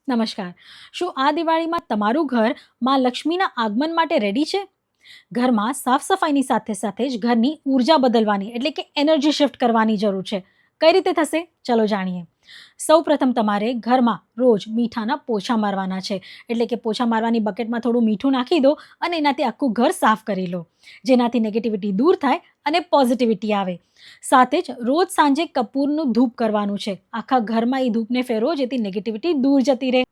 નમસ્કાર. શું આ દિવાળીમાં તમારું ઘર માં લક્ષ્મીના આગમન માટે રેડી છે? ઘરમાં સાફ સફાઈની સાથે સાથે જ ઘરની ઊર્જા બદલવાની એટલે કે એનર્જી શિફ્ટ કરવાની જરૂર છે. કઈ રીતે થશે? ચલો જાણીએ. સૌપ્રથમ તમારે ઘરમાં રોજ મીઠાના પોછા મારવાના છે. એટલે કે પોછા મારવાની બકેટમાં થોડું મીઠું નાખી દો અને એનાથી આખું ઘર સાફ કરી લો, જેનાથી નેગેટિવિટી દૂર થાય અને પોઝિટિવિટી આવે. સાથે જ રોજ સાંજે કપૂરનું ધૂપ કરવાનું છે. આખા ઘરમાં એ ધૂપને ફેરવો જેથી નેગેટિવિટી દૂર જતી રહે.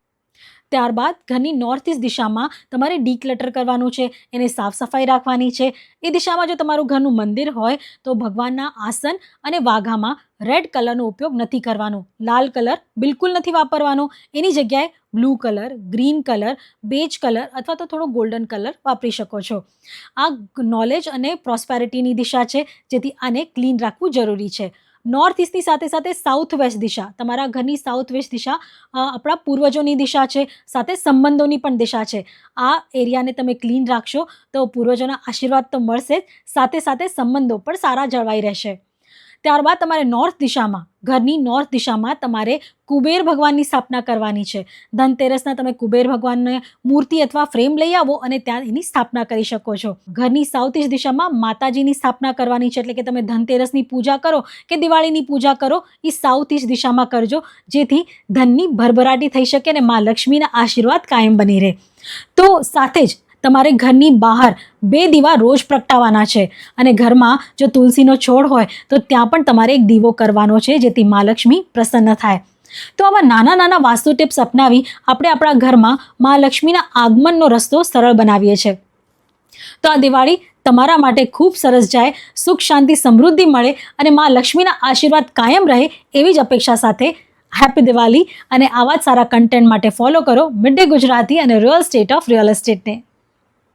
ત્યારબાદ ઘરની નોર્થ ઇસ્ટ દિશામાં તમારે ડીક્લટર કરવાનું છે, એને સાફ સફાઈ રાખવાની છે. એ દિશામાં જો તમારું ઘરનું મંદિર હોય તો ભગવાનના આસન અને વાઘામાં રેડ કલરનો ઉપયોગ નથી કરવાનો. લાલ કલર બિલકુલ નથી વાપરવાનો. એની જગ્યાએ blue colour, green colour, beige colour અથવા તો થોડો ગોલ્ડન કલર વાપરી શકો છો. આ નોલેજ અને પ્રોસ્પેરિટીની દિશા છે, જેથી આને ક્લીન રાખવું જરૂરી છે. નોર્થ ઇસ્ટની સાથે સાથે સાઉથ વેસ્ટ દિશા, તમારા ઘરની સાઉથ વેસ્ટ દિશા આપણા પૂર્વજોની દિશા છે, સાથે સંબંધોની પણ દિશા છે. આ એરિયાને તમે ક્લીન રાખશો તો પૂર્વજોના આશીર્વાદ તો મળશે જ, સાથે સાથે સંબંધો પણ સારા જળવાઈ રહેશે. ત્યારબાદ તમારે ઘરની નોર્થ દિશામાં તમારે કુબેર ભગવાનની સ્થાપના કરવાની છે. ધનતેરસના તમે કુબેર ભગવાનને મૂર્તિ અથવા ફ્રેમ લઈ આવો અને ત્યાં એની સ્થાપના કરી શકો છો. ઘરની સાઉથ ઇસ્ટ દિશામાં માતાજીની સ્થાપના કરવાની છે. એટલે કે તમે ધનતેરસની પૂજા કરો કે દિવાળીની પૂજા કરો, એ સાઉથ ઇસ્ટ દિશામાં કરજો, જેથી ધનની ભરભરાટી થઈ શકે અને મા લક્ષ્મીના આશીર્વાદ કાયમ બની રહે. તો સાથે જ તમારે ઘરની બહાર 2 દીવા રોજ પ્રગટાવવાના છે. અને ઘરમાં જો તુલસીનો છોડ હોય તો ત્યાં પણ તમારે એક દીવો કરવાનો છે, જેથી મા લક્ષ્મી પ્રસન્ન થાય. તો આવા નાના નાના વાસ્તુ ટિપ્સ અપનાવી આપણે આપણા ઘરમાં મા લક્ષ્મીના આગમનનો રસ્તો સરળ બનાવીએ છીએ. તો આ દિવાળી તમારા માટે ખૂબ સરસ જાય, સુખ શાંતિ સમૃદ્ધિ મળે અને મા લક્ષ્મીના આશીર્વાદ કાયમ રહે એવી જ અપેક્ષા સાથે હેપી દિવાળી. અને આવા જ સારા કન્ટેન્ટ માટે ફોલો કરો મિડ ડે ગુજરાતી અને રિયલ સ્ટેટ ઓફ રિયલ એસ્ટેટને.